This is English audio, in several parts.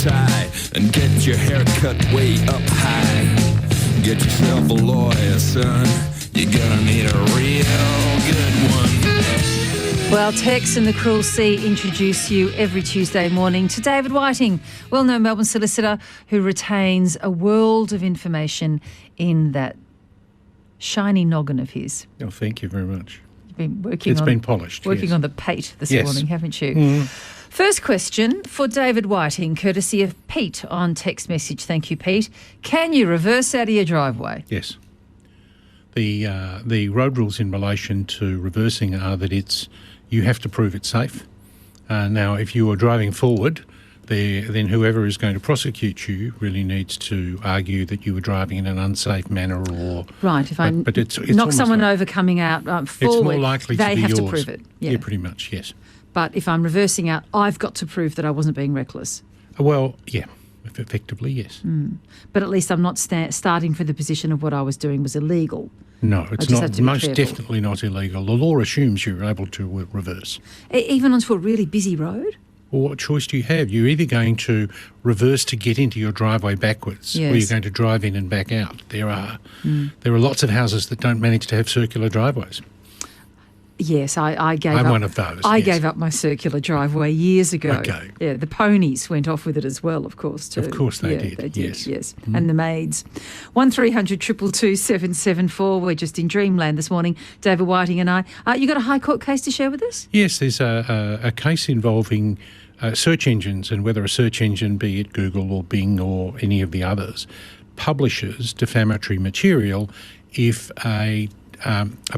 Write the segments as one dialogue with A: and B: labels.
A: tie and get your hair cut way up high. Get yourself a lawyer, son. You're gonna need a real good one.
B: Well, Tex and the Cruel Sea introduce you every Tuesday morning to David Whiting, well-known Melbourne solicitor who retains a world of information in that shiny noggin of his.
C: Oh, thank you very much.
B: You've been working
C: It's been polished,
B: working
C: yes.
B: on the pate this
C: Yes.
B: morning, haven't you? First question for David Whiting, courtesy of Pete on text message. Thank you, Pete. Can you reverse out of your driveway?
C: Yes. The road rules in relation to reversing are that you have to prove it's safe. Now, if you are driving forward, then whoever is going to prosecute you really needs to argue that you were driving in an unsafe manner or...
B: Right, if
C: it's
B: knock someone over coming out forward,
C: it's more likely
B: they
C: to be
B: have
C: yours.
B: to prove it.
C: Yeah, pretty much, yes.
B: But if I'm reversing out, I've got to prove that I wasn't being reckless.
C: Well, yeah, effectively, yes.
B: But at least I'm not starting for the position of what I was doing was illegal.
C: No, it's
B: just have
C: not.
B: to be
C: Most
B: careful.
C: definitely not illegal. The law assumes you're able to reverse.
B: Even onto a really busy road?
C: Well, what choice do you have? You're either going to reverse to get into your driveway backwards, or you're
B: Yes.
C: going to drive in and back out. There are lots of houses that don't manage to have circular driveways.
B: Yes, I gave
C: I'm
B: up.
C: one of those,
B: I
C: yes.
B: gave up my circular driveway years ago.
C: Okay.
B: Yeah, the ponies went off with it as well, of course, too.
C: Of course they
B: Yeah,
C: did,
B: They did,
C: yes.
B: yes. And the maids. 1300 222 774. We're just in dreamland this morning, David Whiting and I. You got a High Court case to share with us?
C: Yes, there's a case involving search engines and whether a search engine, be it Google or Bing or any of the others, publishes defamatory material if a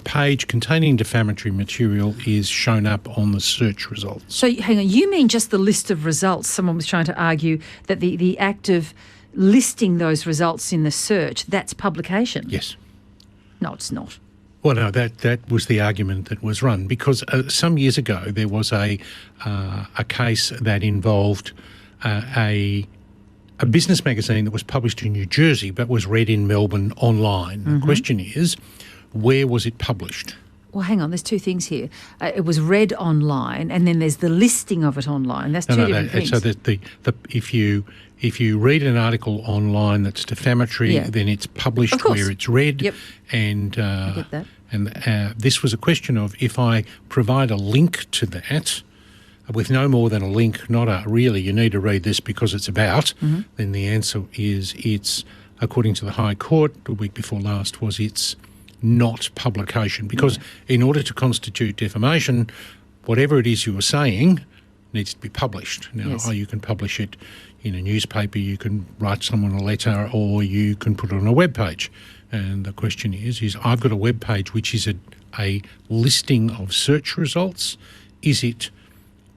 C: page containing defamatory material is shown up on the search results.
B: So, hang on, you mean just the list of results? Someone was trying to argue that the act of listing those results in the search, that's publication?
C: Yes.
B: No, it's not.
C: Well, no, that was the argument that was run because some years ago there was a case that involved a business magazine that was published in New Jersey but was read in Melbourne online. The question is, where was it published?
B: Well, hang on, there's two things here. It was read online and then there's the listing of it online. That's two different things.
C: So that if you read an article online that's defamatory,
B: Yeah.
C: then it's published
B: Of course.
C: where it's read.
B: Yep.
C: And
B: get that.
C: And this was a question of if I provide a link to that, with no more than a link, not a really you need to read this because it's about, then the answer is it's, according to the High Court the week before last, was it's not publication. Because in order to constitute defamation, whatever it is you are saying needs to be published. Now,
B: Yes.
C: you can publish it in a newspaper, you can write someone a letter, or you can put it on a web page. And the question is I've got a web page which is a listing of search results. Is it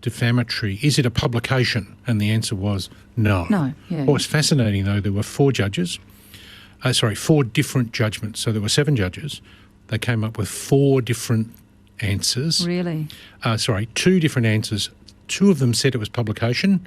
C: defamatory? Is it a publication? And the answer was no.
B: No, yeah.
C: What was fascinating, though, there were four different judgments. So there were 7 judges. They came up with 4 different answers.
B: Really?
C: 2 different answers. 2 of them said it was publication,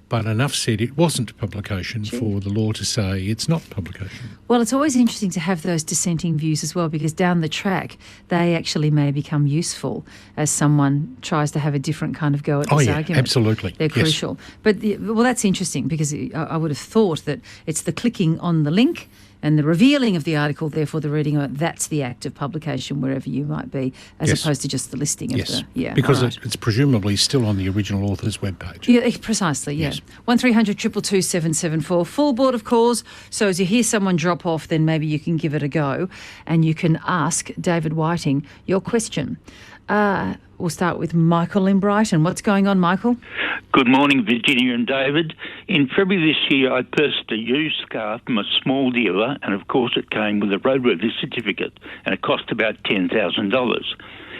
C: but enough said it wasn't publication for the law to say it's not publication.
B: Well, it's always interesting to have those dissenting views as well because down the track they actually may become useful as someone tries to have a different kind of go at this argument.
C: Absolutely.
B: They're
C: Yes.
B: crucial. But, well, that's interesting because I would have thought that it's the clicking on the link and the revealing of the article, therefore the reading of it, that's the act of publication wherever you might be, as
C: Yes.
B: opposed to just the listing of
C: Yes,
B: the... Yeah,
C: because
B: all right.
C: it's presumably still on the original author's webpage.
B: Yeah, precisely, yeah.
C: Yes.
B: 1300 222 774. Full board of calls. So as you hear someone drop off, then maybe you can give it a go and you can ask David Whiting your question. We'll start with Michael in Brighton. What's going on, Michael?
D: Good morning, Virginia and David. In February this year, I purchased a used car from a small dealer, and of course it came with a roadworthy certificate, and it cost about $10,000.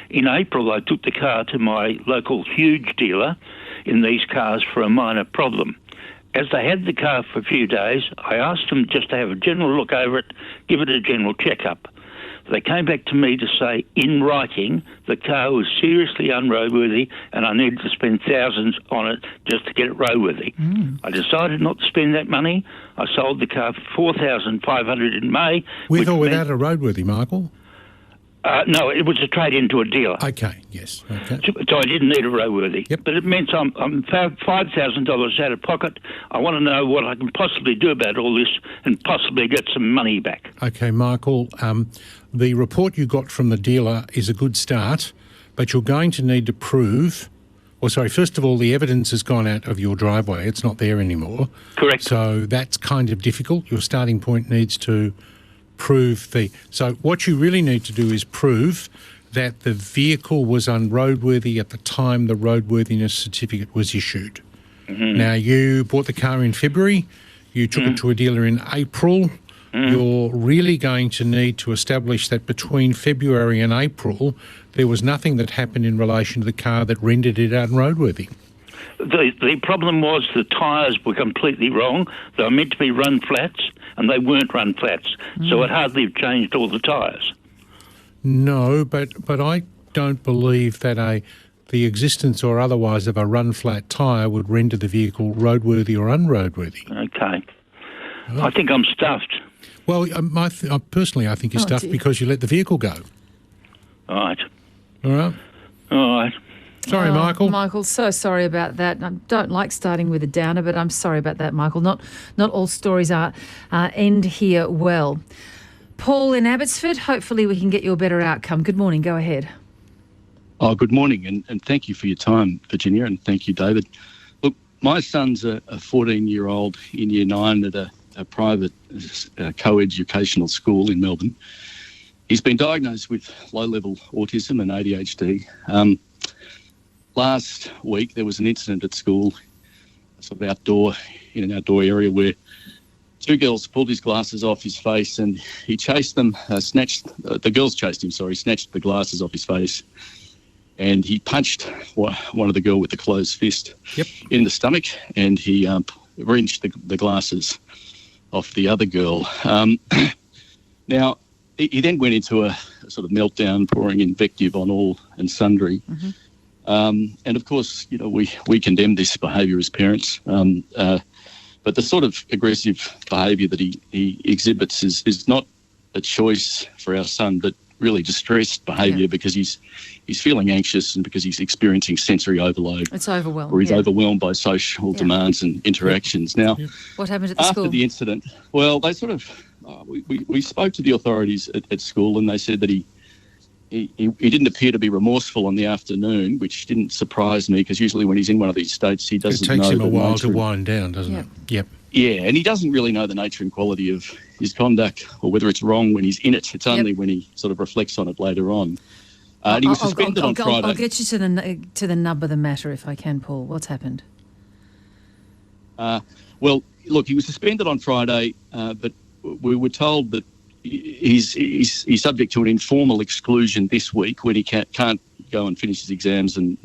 D: In April, I took the car to my local huge dealer in these cars for a minor problem. As they had the car for a few days, I asked them just to have a general look over it, give it a general checkup. They came back to me to say, in writing, the car was seriously unroadworthy and I needed to spend thousands on it just to get it roadworthy. I decided not to spend that money. I sold the car for $4,500 in May.
C: With or without a roadworthy, Michael?
D: No, it was a trade into a dealer.
C: Okay, yes. Okay.
D: So I didn't need a roadworthy.
C: Yep.
D: But it meant I'm $5,000 out of pocket. I want to know what I can possibly do about all this and possibly get some money back.
C: Okay, Michael, the report you got from the dealer is a good start, but you're going to need to prove... first of all, the evidence has gone out of your driveway. It's not there anymore.
D: Correct.
C: So that's kind of difficult. Your starting point needs to prove So what you really need to do is prove that the vehicle was unroadworthy at the time the roadworthiness certificate was issued. Mm-hmm. Now, you bought the car in February. You took it to a dealer in April. You're really going to need to establish that between February and April, there was nothing that happened in relation to the car that rendered it unroadworthy.
D: The problem was the tyres were completely wrong. They were meant to be run flats, and they weren't run flats. So it hardly changed all the tyres.
C: No, but I don't believe that the existence or otherwise of a run-flat tyre would render the vehicle roadworthy or unroadworthy.
D: Okay. I think I'm stuffed.
C: Well, personally, I think you're stuffed because you let the vehicle go.
D: All right.
C: All right?
D: All right.
C: Sorry, Michael.
B: Michael, so sorry about that. I don't like starting with a downer, but I'm sorry about that, Michael. Not all stories end here well. Paul in Abbotsford, hopefully we can get you a better outcome. Good morning. Go ahead.
E: Oh, good morning, and thank you for your time, Virginia, and thank you, David. Look, my son's a 14-year-old in Year 9 at a private co-educational school in Melbourne. He's been diagnosed with low-level autism and ADHD. Last week, there was an incident at school, sort of in an outdoor area where two girls pulled his glasses off his face and he chased them, the girls chased him, snatched the glasses off his face, and he punched one of the girl with the closed fist in the stomach, and he wrenched the glasses off the other girl. Now, he then went into a sort of meltdown, pouring invective on all and sundry. Mm-hmm. And of course, we condemn this behaviour as parents. But the sort of aggressive behaviour that he exhibits is not a choice for our son, but really distressed behaviour because he's feeling anxious and because he's experiencing sensory overload.
B: It's overwhelmed.
E: Or he's overwhelmed by social demands and interactions. Now,
B: what happened at the school?
E: After the incident, well, they sort of we spoke to the authorities at school, and they said that he didn't appear to be remorseful on the afternoon, which didn't surprise me because usually when he's in one of these states, he doesn't know.
C: It takes him a while to wind down, doesn't it? Yep.
E: Yeah, and he doesn't really know the nature and quality of his conduct or whether it's wrong when he's in it. It's only when he sort of reflects on it later on. And he was suspended on Friday.
B: I'll get you to the nub of the matter if I can, Paul. What's happened?
E: Well, look, he was suspended on Friday, but we were told that he's subject to an informal exclusion this week when he can't go and finish his exams and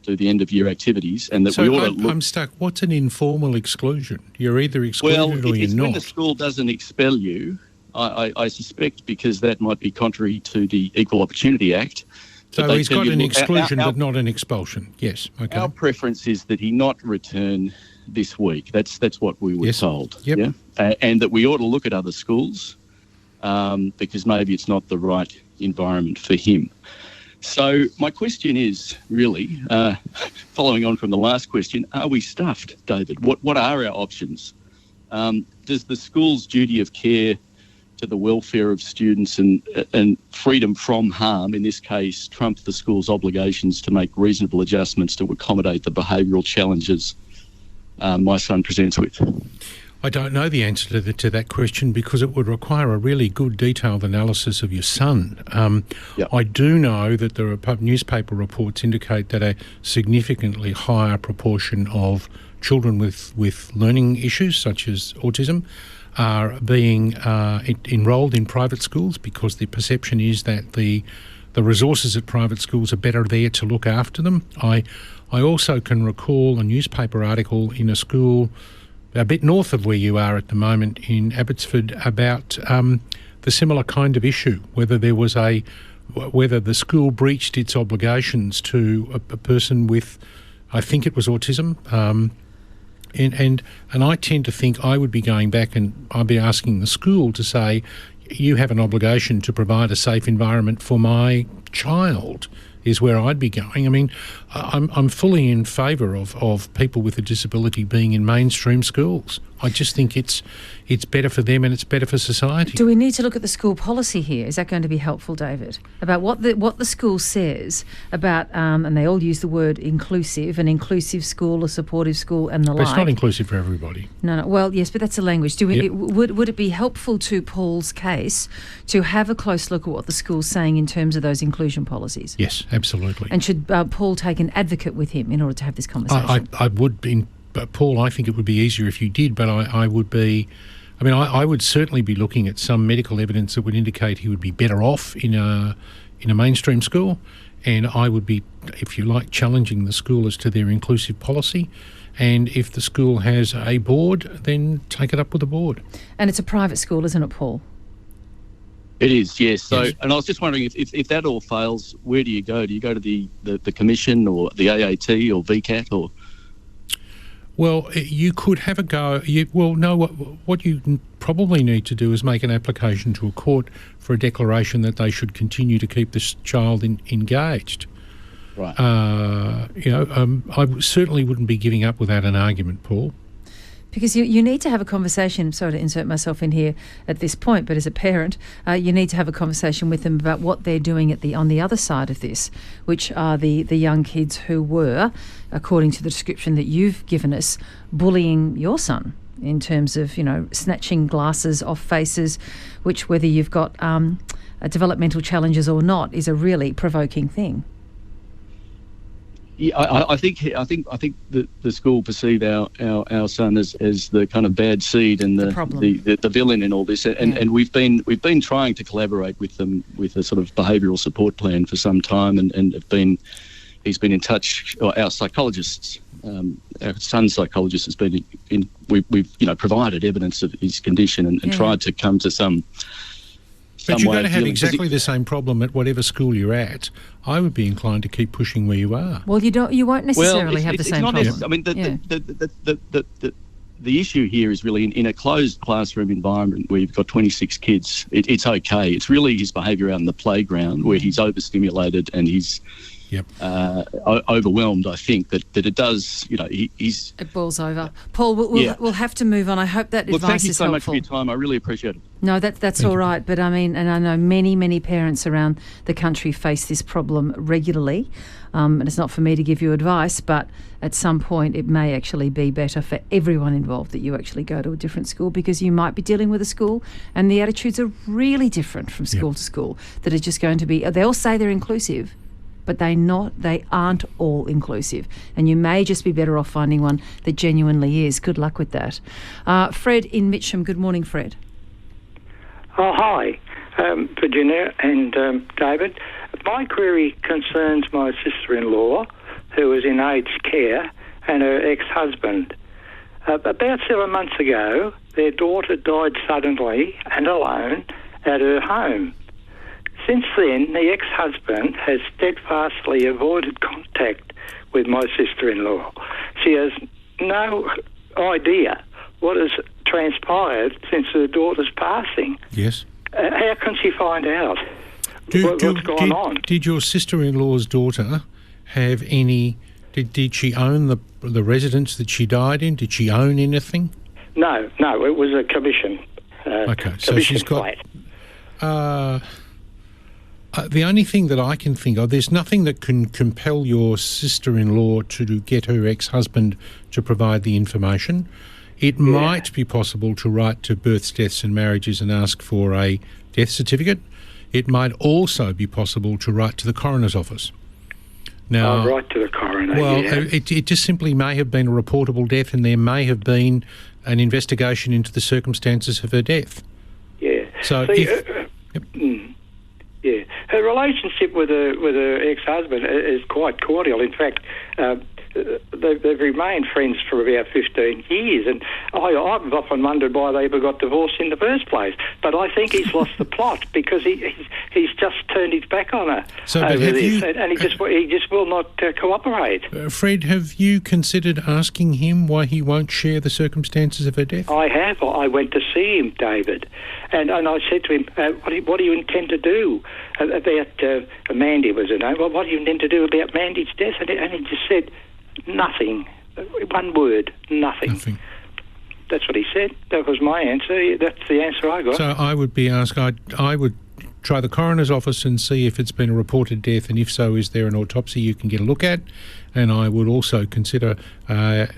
E: do the end-of-year activities, and that
C: so
E: we ought to look...
C: I'm stuck. What's an informal exclusion? You're either excluded or you're not.
E: When the school doesn't expel you, I suspect because that might be contrary to the Equal Opportunity Act.
C: So he's got an exclusion but not an expulsion. Yes, okay.
E: Our preference is that he not return this week. That's what we were told.
C: Yep.
E: Yeah? And that we ought to look at other schools because maybe it's not the right environment for him. So my question is really, following on from the last question, are we stuffed, David? What are our options? Does the school's duty of care to the welfare of students and freedom from harm, in this case, trump the school's obligations to make reasonable adjustments to accommodate the behavioural challenges my son presents with?
C: I don't know the answer to that question because it would require a really good detailed analysis of your son. I do know that there are newspaper reports indicate that a significantly higher proportion of children with learning issues such as autism are being enrolled in private schools because the perception is that the resources at private schools are better there to look after them. I also can recall a newspaper article in a school a bit north of where you are at the moment in Abbotsford about the similar kind of issue, whether the school breached its obligations to a person with, I think it was autism, and I tend to think I would be going back and I'd be asking the school to say, you have an obligation to provide a safe environment for my child, is where I'd be going. I mean, I'm fully in favour of people with a disability being in mainstream schools. I just think it's better for them and it's better for society.
B: Do we need to look at the school policy here? Is that going to be helpful, David? About what the school says about, and they all use the word inclusive, an inclusive school, a supportive school, and the
C: But
B: like.
C: it's not inclusive for everybody.
B: No. Well, yes, but that's the language. Do we?
C: Yep.
B: Would it be helpful to Paul's case to have a close look at what the school's saying in terms of those inclusion policies?
C: Yes, absolutely.
B: And should Paul take an advocate with him in order to have this conversation?
C: I would be, but Paul, I think it would be easier if you did, but I would be, I would certainly be looking at some medical evidence that would indicate he would be better off in a mainstream school, and I would be, if you like, challenging the school as to their inclusive policy. And if the school has a board, then take it up with the board.
B: And it's a private school, isn't it, Paul?
E: It is, yes. So,
C: Yes.
E: and I was just wondering if that all fails, where do you go? Do you go to the commission or the AAT or VCAT or?
C: Well, you could have a go. What you probably need to do is make an application to a court for a declaration that they should continue to keep this child engaged.
E: Right.
C: I certainly wouldn't be giving up without an argument, Paul.
B: Because you need to have a conversation, sorry to insert myself in here at this point, but as a parent, you need to have a conversation with them about what they're doing on the other side of this, which are the young kids who were, according to the description that you've given us, bullying your son in terms of, snatching glasses off faces, which, whether you've got developmental challenges or not, is a really provoking thing.
E: Yeah, I think the school perceive our son as the kind of bad seed and the villain in all this, and we've been trying to collaborate with them with a sort of behavioural support plan for some time, and he's been in touch. Our psychologists, our son's psychologist has been we've provided evidence of his condition and tried to come to some.
C: But you're going to have exactly the same problem at whatever school you're at. I would be inclined to keep pushing where you are.
B: Well, you won't necessarily have the same problem.
E: I mean, the issue here is really in a closed classroom environment where you've got 26 kids. It's okay. It's really his behaviour out in the playground where he's overstimulated and he's overwhelmed. I think that it does. He's
B: it boils over. Paul, we'll have to move on. I hope that advice is helpful.
E: Thank you so much for your time. I really appreciate it.
B: No, that's all right. But I mean, and I know many parents around the country face this problem regularly. And it's not for me to give you advice, but at some point it may actually be better for everyone involved that you actually go to a different school, because you might be dealing with a school and the attitudes are really different from school to school, that are just going to be, they all say they're inclusive, but they aren't all inclusive. And you may just be better off finding one that genuinely is. Good luck with that. Fred in Mitcham. Good morning, Fred.
F: Oh, hi, Virginia and David. My query concerns my sister-in-law, who is in aged care, and her ex-husband. About 7 months ago, their daughter died suddenly and alone at her home. Since then, the ex-husband has steadfastly avoided contact with my sister-in-law. She has no idea what has transpired since her daughter's passing.
C: Yes.
F: How can she find out what's going on?
C: Did your sister-in-law's daughter have any... Did she own the residence that she died in? Did she own anything?
F: No, it was a commission.
C: Okay, so she's got...
F: flat.
C: The only thing that I can think of, there's nothing that can compel your sister-in-law to get her ex-husband to provide the information. It might be possible to write to Births, Deaths and Marriages and ask for a death certificate. It might also be possible to write to the coroner's office. Now,
F: right to the coroner.
C: Well, it just simply may have been a reportable death, and there may have been an investigation into the circumstances of her death.
F: Yeah.
C: So,
F: her relationship with her ex-husband is quite cordial. In fact, they've remained friends for about 15 years, and I've often wondered why they ever got divorced in the first place. But I think he's lost the plot because he's just turned his back on her over this, and he just will not cooperate.
C: Fred, have you considered asking him why he won't share the circumstances of her death?
F: I have. I went to see him, David, and I said to him, what do you intend to do about Mandy was her name? Well, what do you intend to do about Mandy's death? And he just said, nothing. One word, nothing. That's what he said. That was my answer. That's the answer I got.
C: So I would be asked, I would try the coroner's office and see if it's been a reported death, and if so, is there an autopsy you can get a look at? And I would also consider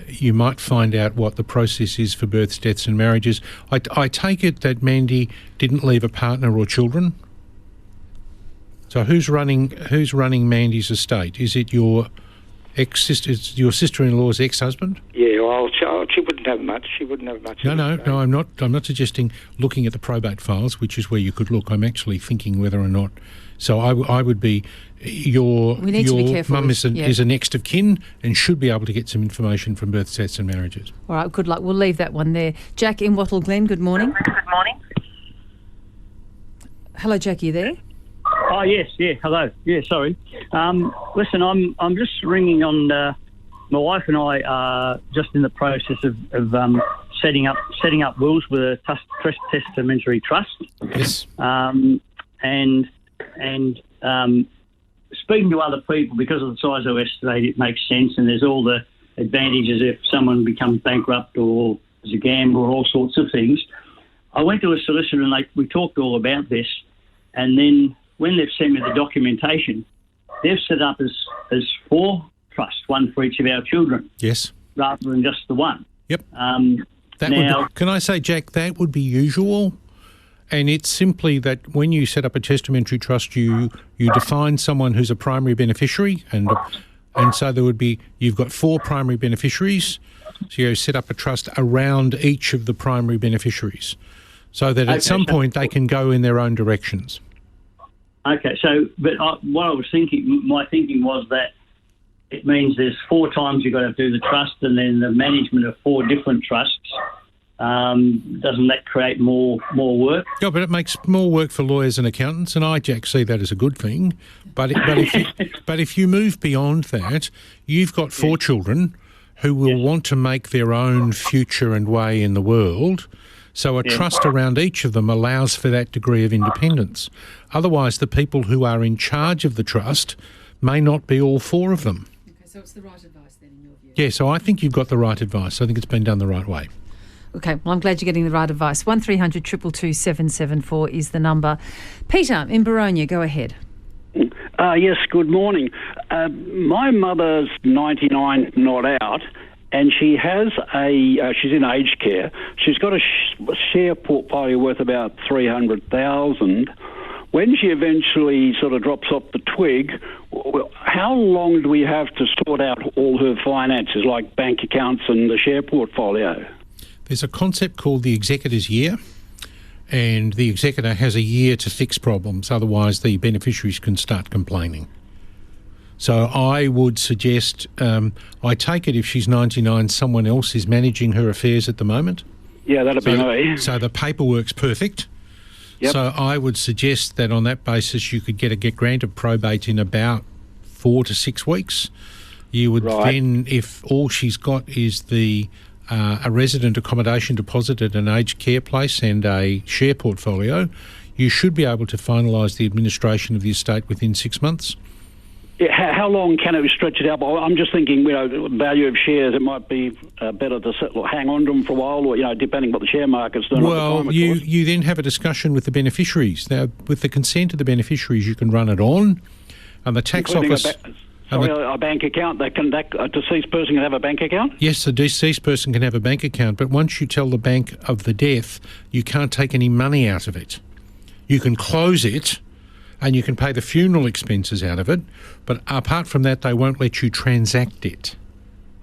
C: you might find out what the process is for births, deaths and marriages. I take it that Mandy didn't leave a partner or children? So who's running Mandy's estate? Is it your your sister-in-law's ex-husband?
F: Yeah, well, she wouldn't have much. She wouldn't have much.
C: No, I'm not suggesting looking at the probate files, which is where you could look. I'm actually thinking whether or not. So I would be your mum is a next of kin and should be able to get some information from births, deaths and marriages.
B: All right, good luck. We'll leave that one there. Jack in Wattle Glen, good morning.
G: Good morning.
B: Hello, Jack, you there?
G: Oh, yes, yeah, hello. Yeah, sorry. Listen, I'm just ringing on, my wife and I are just in the process of setting up wills with a testamentary trust.
C: Yes.
G: And speaking to other people, because of the size of our estate, it makes sense, and there's all the advantages if someone becomes bankrupt or is a gambler, all sorts of things. I went to a solicitor and we talked all about this, and then when they've sent me the documentation, they've set up as 4 trusts, one for each of our children.
C: Yes. Rather
G: than just the one.
C: Yep. Can I say, Jack, that would be usual, and it's simply that when you set up a testamentary trust, you define someone who's a primary beneficiary, and so there would be, you've got 4 primary beneficiaries, so you set up a trust around each of the primary beneficiaries, so that at some point they can go in their own directions.
G: Okay, so, but what I was thinking, my thinking was that it means there's 4 times you've got to do the trust, and then the management of 4 different trusts. Doesn't that create more work?
C: Yeah, but it makes more work for lawyers and accountants, and I, Jack, see that as a good thing. But if you move beyond that, you've got 4 children who will want to make their own future and way in the world. So a trust around each of them allows for that degree of independence. Otherwise, the people who are in charge of the trust may not be all 4 of them.
B: Okay, so it's the right advice then in your view?
C: Yeah, so I think you've got the right advice. I think it's been done the right way.
B: Okay, well, I'm glad you're getting the right advice. 1300 222 774 is the number. Peter in Baronia, go ahead.
H: Yes, good morning. My mother's 99, not out, and she has she's in aged care. She's got a share portfolio worth about $300,000. When she eventually sort of drops off the twig, how long do we have to sort out all her finances, like bank accounts and the share portfolio?
C: There's a concept called the executor's year, and the executor has a year to fix problems, otherwise the beneficiaries can start complaining. So I would suggest, I take it if she's 99, someone else is managing her affairs at the moment.
H: Yeah, that'd be me.
C: So the paperwork's perfect.
H: Yep.
C: So I would suggest that on that basis you could get a grant of probate in about 4 to 6 weeks. You would then, if all she's got is a resident accommodation deposit at an aged care place and a share portfolio, you should be able to finalise the administration of the estate within 6 months.
H: Yeah, how long can it stretch it out? I'm just thinking, the value of shares, it might be better to hang on to them for a while, or, depending what the share market's doing.
C: Well, you then have a discussion with the beneficiaries. Now, with the consent of the beneficiaries, you can run it on, and the tax office...
H: a bank account, a deceased person can have a bank account?
C: Yes, the deceased person can have a bank account, but once you tell the bank of the death, you can't take any money out of it. You can close it, and you can pay the funeral expenses out of it, but apart from that, they won't let you transact it.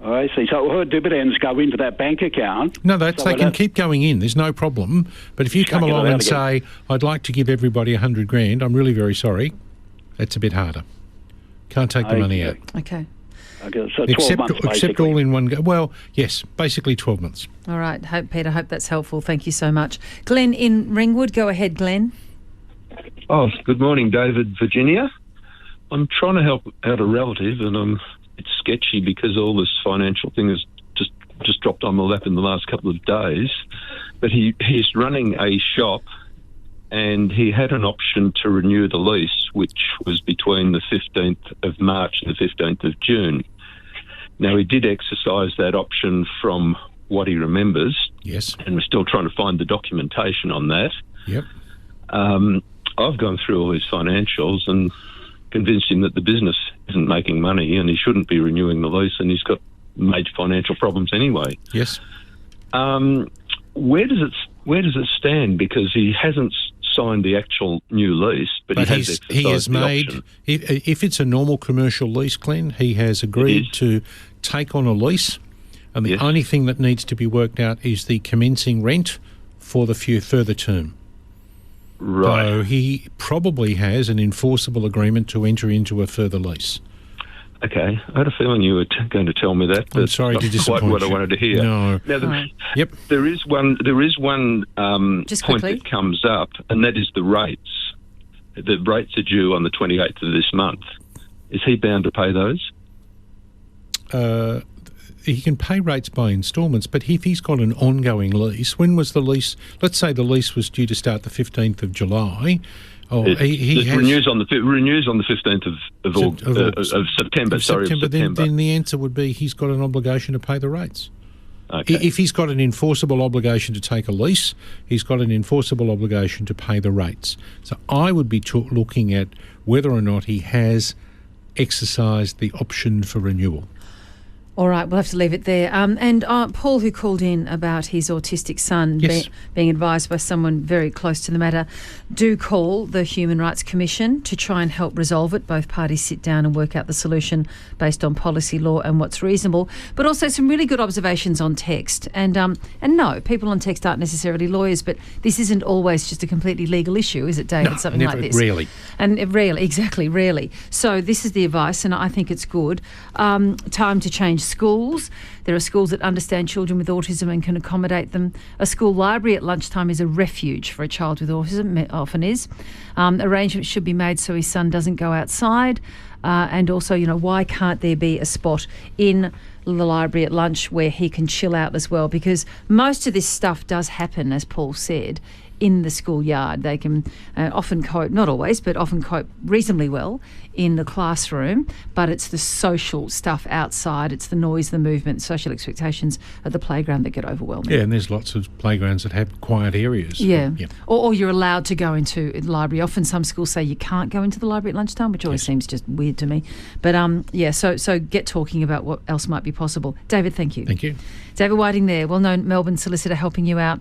H: Oh, I see. So her dividends go into that bank account?
C: No, they can keep going in. There's no problem. But if you come along and say, I'd like to give everybody $100,000, I'm really very sorry, that's a bit harder. Can't take the money out.
B: Okay.
H: Okay, so 12 months,
C: Except
H: basically.
C: all in one go. Well, yes, basically 12 months.
B: All right, Peter, hope that's helpful. Thank you so much. Glenn in Ringwood, go ahead, Glenn.
I: Oh, good morning, David, Virginia. I'm trying to help out a relative, and it's sketchy because all this financial thing has just dropped on my lap in the last couple of days. But he's running a shop, and he had an option to renew the lease, which was between the 15th of March and the 15th of June. Now, he did exercise that option from what he remembers.
C: Yes.
I: And we're still trying to find the documentation on that.
C: Yep.
I: I've gone through all his financials and convinced him that the business isn't making money and he shouldn't be renewing the lease, and he's got major financial problems anyway.
C: Yes.
I: Where does it stand? Because he hasn't signed the actual new lease, but he has exercised the option.
C: If it's a normal commercial lease, Glenn, he has agreed to take on a lease, and the only thing that needs to be worked out is the commencing rent for the further term.
I: Right.
C: So he probably has an enforceable agreement to enter into a further lease.
I: Okay, I had a feeling you were going to tell me that.
C: I'm
I: But
C: sorry to
I: not
C: disappoint
I: quite what
C: you.
I: I wanted to hear.
C: No.
I: Now,
C: Yep.
I: there is one
B: Just
I: point
B: quickly.
I: that comes up, and that is the rates. The rates are due on the 28th of this month. Is he bound to pay those?
C: He can pay rates by instalments, but if he's got an ongoing lease, when was the lease? Let's say the lease was due to start the 15th of July.
I: It renews on the 15th of September.
C: Then the answer would be he's got an obligation to pay the rates.
I: Okay.
C: If he's got an enforceable obligation to take a lease, he's got an enforceable obligation to pay the rates. So I would be looking at whether or not he has exercised the option for renewal.
B: All right, we'll have to leave it there. And Paul, who called in about his autistic son being advised by someone very close to the matter, do call the Human Rights Commission to try and help resolve it. Both parties sit down and work out the solution based on policy, law and what's reasonable. But also some really good observations on text. And no, people on text aren't necessarily lawyers, but this isn't always just a completely legal issue, is it, David?
C: No,
B: Something
C: never,
B: like this.
C: Rarely.
B: And rarely. So this is the advice, and I think it's good. Time to change schools. There are schools that understand children with autism and can accommodate them. A school library at lunchtime is a refuge for a child with autism, often is. Arrangements should be made so his son doesn't go outside. And also, why can't there be a spot in the library at lunch where he can chill out as well? Because most of this stuff does happen, as Paul said, in the schoolyard. They can often cope, not always, but often cope reasonably well in the classroom, but it's the social stuff outside, it's the noise, the movement, social expectations at the playground that get overwhelming.
C: Yeah, and there's lots of playgrounds that have quiet areas.
B: Yeah. Or you're allowed to go into the library. Often some schools say you can't go into the library at lunchtime, which always seems just weird to me. But so get talking about what else might be possible. David, thank you.
C: Thank you.
B: David Whiting there, well-known Melbourne solicitor, helping you out.